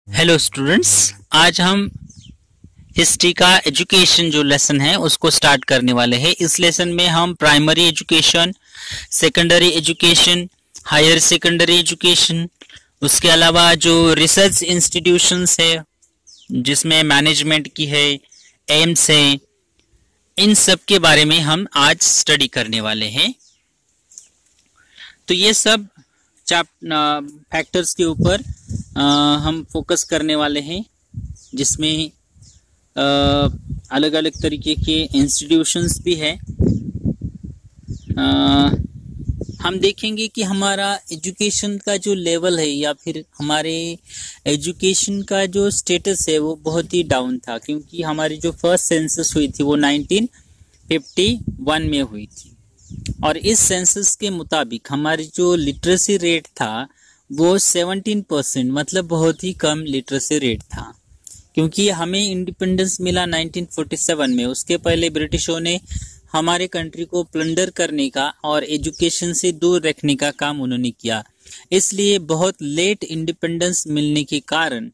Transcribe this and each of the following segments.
Hello students, आज हम history का एजुकेशन जो लेसन है उसको स्टार्ट करने वाले हैं। इस लेसन में हम primary education, secondary education, higher secondary education, उसके अलावा जो रिसर्च इंस्टीट्यूशंस है जिसमें मैनेजमेंट की है, एम्स है, इन सब के बारे में हम आज स्टडी करने वाले हैं। तो ये सब फैक्टर्स के ऊपर हम फोकस करने वाले हैं, जिसमें अलग अलग तरीके के इंस्टीट्यूशंस भी है। हम देखेंगे कि हमारा एजुकेशन का जो लेवल है या फिर हमारे एजुकेशन का जो स्टेटस है वो बहुत ही डाउन था, क्योंकि हमारी जो फर्स्ट सेंसस हुई थी वो 1951 में हुई थी। और इस सेंसस के मुताबिक हमारी जो लिटरेसी रेट था वो 17%, मतलब बहुत ही कम लिटरेसी रेट था। क्योंकि हमें इंडिपेंडेंस मिला 1947 में, उसके पहले ब्रिटिशों ने हमारे कंट्री को प्लंडर करने का और एजुकेशन से दूर रखने का काम उन्होंने किया। इसलिए बहुत लेट इंडिपेंडेंस मिलने के कारण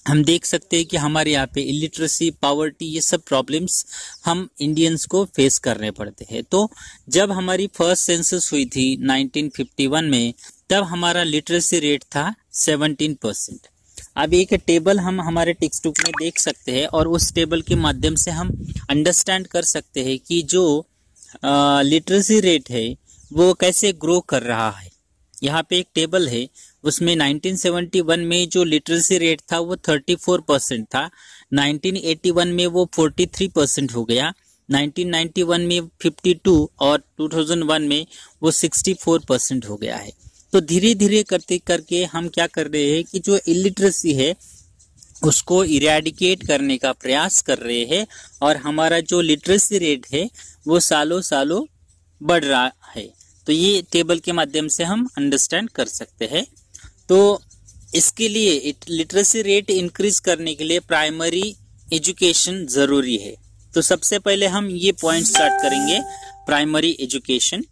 हम देख सकते हैं कि हमारे यहाँ पे इलिटरेसी, पॉवर्टी, ये सब प्रॉब्लम्स हम इंडियंस को फेस करने पड़ते हैं। तो जब हमारी फर्स्ट सेंसस हुई थी 1951 में, तब हमारा लिटरेसी रेट था 17%। अब एक टेबल हम हमारे टेक्स्ट बुक में देख सकते हैं और उस टेबल के माध्यम से हम अंडरस्टैंड कर सकते हैं कि जो लिटरेसी रेट है वो कैसे ग्रो कर रहा है। यहाँ पे एक टेबल है, उसमें 1971 में जो लिटरेसी रेट था वो 34% था, 1981 में वो 43% हो गया, 1991 में 52 और 2001 में वो 64% हो गया है। तो धीरे धीरे करते करके हम क्या कर रहे हैं कि जो इलिटरेसी है उसको इरेडिकेट करने का प्रयास कर रहे हैं, और हमारा जो लिटरेसी रेट है वो सालों सालों बढ़ रहा है। तो ये टेबल के माध्यम से हम अंडरस्टैंड कर सकते हैं। तो इसके लिए लिटरेसी रेट इंक्रीज करने के लिए प्राइमरी एजुकेशन जरूरी है। तो सबसे पहले हम ये पॉइंट स्टार्ट करेंगे। Primary education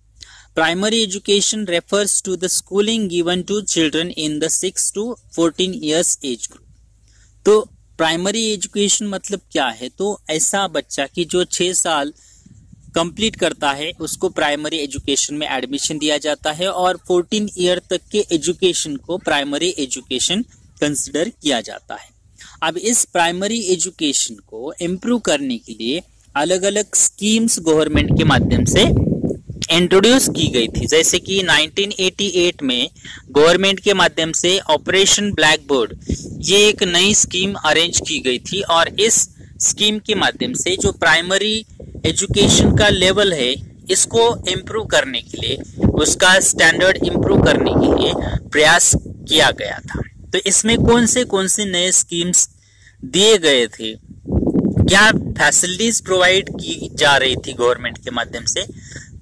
refers to the schooling given to children in the 6 to 14 years age group। तो प्राइमरी एजुकेशन मतलब क्या है? तो ऐसा बच्चा कि जो 6 साल कंप्लीट करता है उसको प्राइमरी एजुकेशन में एडमिशन दिया जाता है, और 14 ईयर तक के एजुकेशन को प्राइमरी एजुकेशन कंसिडर किया जाता है। अब इस प्राइमरी एजुकेशन को इम्प्रूव करने के लिए अलग अलग स्कीम्स गवर्नमेंट के माध्यम से इंट्रोड्यूस की गई थी। जैसे कि 1988 में गवर्नमेंट के माध्यम से ऑपरेशन ब्लैक बोर्ड, ये एक नई स्कीम अरेंज की गई थी, और इस स्कीम के माध्यम से जो प्राइमरी एजुकेशन का लेवल है इसको इम्प्रूव करने के लिए, उसका स्टैंडर्ड इम्प्रूव करने के लिए प्रयास किया गया था। तो इसमें कौन से नए स्कीम्स दिए गए थे, क्या फैसिलिटीज प्रोवाइड की जा रही थी गवर्नमेंट के माध्यम से,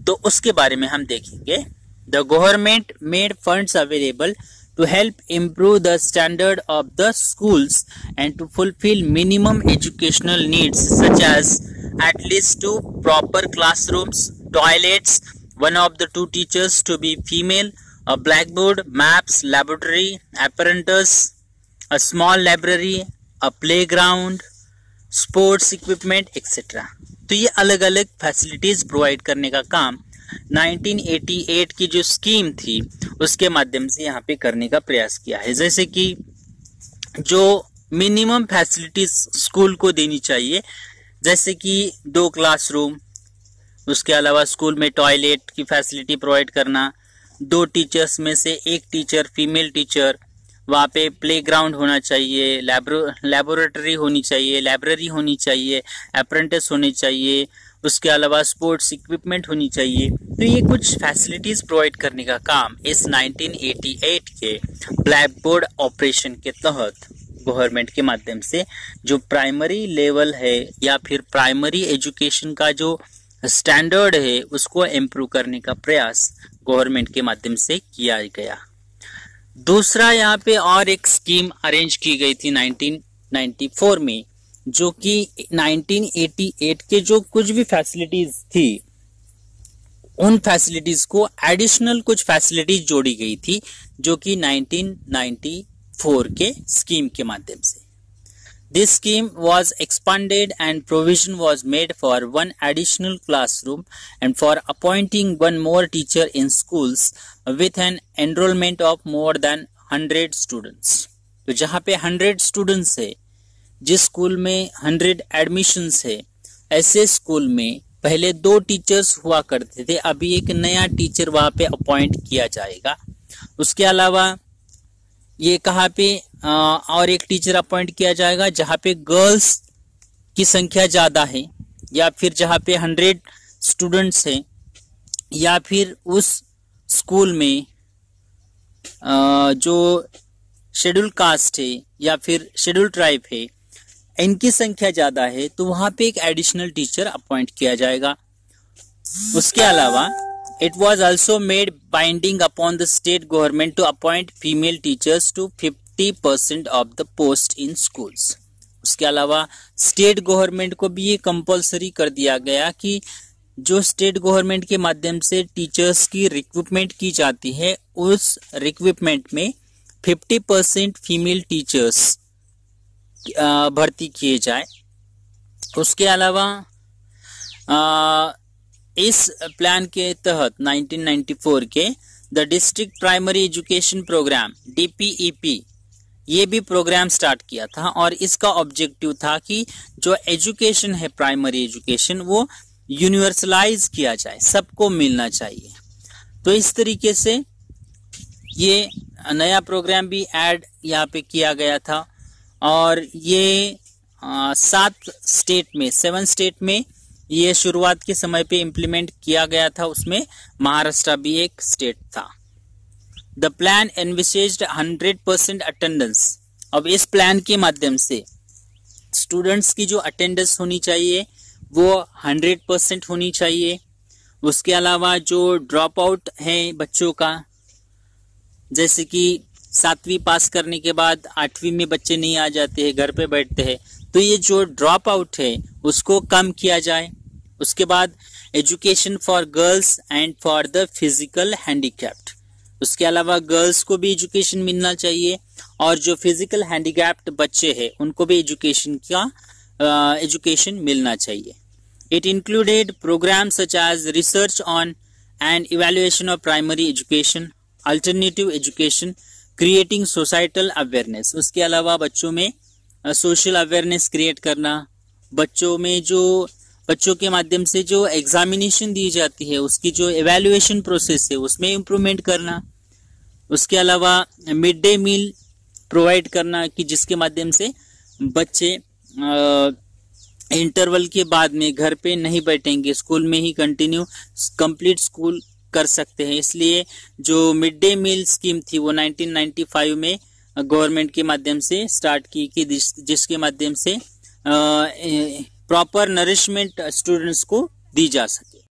तो उसके बारे में हम देखेंगे। The government made funds available to help improve the standard of the schools and to fulfill minimum educational needs such as at least 2 proper classrooms, toilets, one of the 2 teachers to be female, a blackboard, maps, laboratory, apparatus, a small library, a playground, sports equipment, etc. तो ये अलग अलग facilities provide करने का काम 1988 की जो scheme थी उसके माध्यम से यहाँ पे करने का प्रयास किया है। जैसे कि जो मिनिमम फैसिलिटीज स्कूल को देनी चाहिए, जैसे कि 2 क्लासरूम, उसके अलावा स्कूल में टॉयलेट की फैसिलिटी प्रोवाइड करना, 2 टीचर्स में से 1 टीचर फीमेल टीचर, वहाँ पे प्लेग्राउंड होना चाहिए, लैबोरेटरी होनी चाहिए, लाइब्रेरी होनी चाहिए, अप्रेंटिस होनी चाहिए, उसके अलावा स्पोर्ट्स इक्विपमेंट होनी चाहिए। तो ये कुछ फैसिलिटीज प्रोवाइड करने का काम इस 1988 के ब्लैक बोर्ड ऑपरेशन के तहत गवर्नमेंट के माध्यम से जो प्राइमरी लेवल है या फिर प्राइमरी एजुकेशन का जो स्टैंडर्ड है उसको इम्प्रूव करने का प्रयास गवर्नमेंट के माध्यम से किया गया। दूसरा यहाँ पे और एक स्कीम अरेंज की गई थी 1994 में, जो कि 1988 के जो कुछ भी फैसिलिटीज थी उन फैसिलिटीज को एडिशनल कुछ फैसिलिटीज जोड़ी गई थी, जो कि 1994 1994 के स्कीम के माध्यम से। This scheme was expanded and provision was made for one additional classroom and for appointing one more teacher in schools with an enrollment of more than 100 students. तो जहाँ पे 100 students है, जिस स्कूल में 100 एडमिशन्स है, ऐसे स्कूल में पहले 2 टीचर्स हुआ करते थे, अभी एक नया टीचर वहाँ पे अपॉइंट किया जाएगा। उसके अलावा ये कहाँ पे और एक टीचर अपॉइंट किया जाएगा जहाँ पे गर्ल्स की संख्या ज़्यादा है, या फिर जहाँ पे 100 स्टूडेंट्स हैं, या फिर उस स्कूल में जो शेड्यूल कास्ट है या फिर शेड्यूल ट्राइब है, इनकी संख्या ज़्यादा है, तो वहाँ पे एक एडिशनल टीचर अपॉइंट किया जाएगा। उसके अलावा It was also made binding upon the state government to appoint female teachers to 50% of the post in schools. उसके अलावा स्टेट गवर्नमेंट को भी ये कंपलसरी कर दिया गया कि जो स्टेट गवर्नमेंट के माध्यम से टीचर्स की रिक्रूटमेंट की जाती है, उस रिक्रूटमेंट में 50% फीमेल टीचर्स भर्ती किए जाए। उसके अलावा इस प्लान के तहत 1994 के the district primary education programme DPEP ये भी प्रोग्राम स्टार्ट किया था, और इसका ऑब्जेक्टिव था कि जो एजुकेशन है, प्राइमरी एजुकेशन, वो यूनिवर्सलाइज किया जाए, सबको मिलना चाहिए। तो इस तरीके से ये नया प्रोग्राम भी ऐड यहाँ पे किया गया था, और ये 7 स्टेट में ये शुरुआत के समय पे इम्प्लीमेंट किया गया था। उसमें महाराष्ट्र भी एक स्टेट था। The plan envisaged 100% attendance. अब इस प्लान के माध्यम से स्टूडेंट्स की जो अटेंडेंस होनी चाहिए वो 100% होनी चाहिए। उसके अलावा जो ड्रॉप आउट है बच्चों का, जैसे कि 7वीं पास करने के बाद 8वीं में बच्चे नहीं आ जाते हैं, घर पे बैठते हैं, तो ये जो ड्रॉप आउट है उसको कम किया जाए। उसके बाद education for girls and for the physical handicapped. उसके अलावा गर्ल्स को भी एजुकेशन मिलना चाहिए, और जो फिजिकल हैंडीकैप्ड बच्चे हैं उनको भी एजुकेशन मिलना चाहिए। It included programme such as research on and evaluation of primary education, alternative education, creating societal awareness. उसके अलावा बच्चों में सोशल अवेयरनेस क्रिएट करना, बच्चों के माध्यम से जो एग्जामिनेशन दी जाती है उसकी जो एवेल्युएशन प्रोसेस है उसमें इम्प्रूवमेंट करना। उसके अलावा मिड डे मील प्रोवाइड करना कि जिसके माध्यम से बच्चे इंटरवल के बाद में घर पे नहीं बैठेंगे, स्कूल में ही कंप्लीट स्कूल कर सकते हैं। इसलिए जो मिड डे मील स्कीम थी वो 1995 में गवर्नमेंट के माध्यम से स्टार्ट की कि जिसके माध्यम से प्रॉपर नरिशमेंट स्टूडेंट्स को दी जा सके।